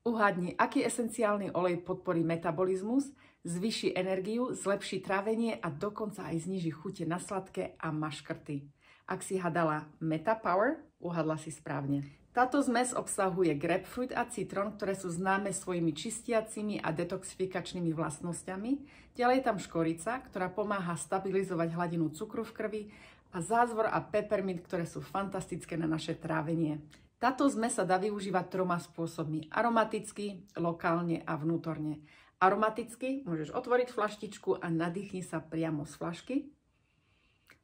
Uhádni, aký esenciálny olej podporí metabolizmus, zvýši energiu, zlepší trávenie a dokonca aj zníži chute na sladké a maškrty. Ak si hádala Meta Power, uhádla si správne. Táto zmes obsahuje grapefruit a citrón, ktoré sú známe svojimi čistiacimi a detoxifikačnými vlastnosťami. Ďalej je tam škorica, ktorá pomáha stabilizovať hladinu cukru v krvi a zázvor a peppermint, ktoré sú fantastické na naše trávenie. Táto zmes sa dá využívať 3 spôsobmi. Aromaticky, lokálne a vnútorne. Aromaticky môžeš otvoriť flaštičku a nadýchni sa priamo z flašky.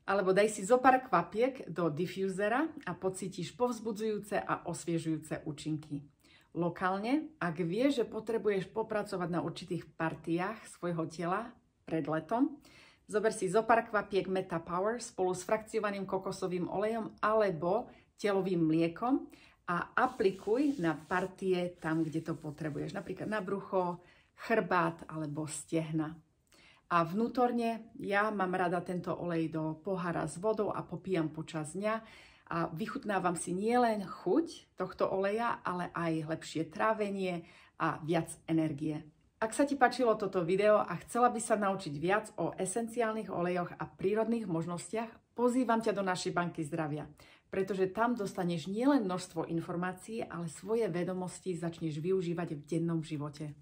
Alebo daj si zo pár kvapiek do difúzera a pocítiš povzbudzujúce a osviežujúce účinky. Lokálne, ak vieš, že potrebuješ popracovať na určitých partiách svojho tela pred letom, zober si zo pár kvapiek Meta Power spolu s frakciovaným kokosovým olejom alebo telovým mliekom a aplikuj na partie tam, kde to potrebuješ. Napríklad na brucho, chrbát alebo stehna. A vnútorne ja mám rada tento olej do pohára s vodou a popíjam počas dňa a vychutnávam si nielen chuť tohto oleja, ale aj lepšie trávenie a viac energie. Ak sa ti páčilo toto video a chcela by sa naučiť viac o esenciálnych olejoch a prírodných možnostiach, pozývam ťa do našej banky zdravia, pretože tam dostaneš nielen množstvo informácií, ale svoje vedomosti začneš využívať v dennom živote.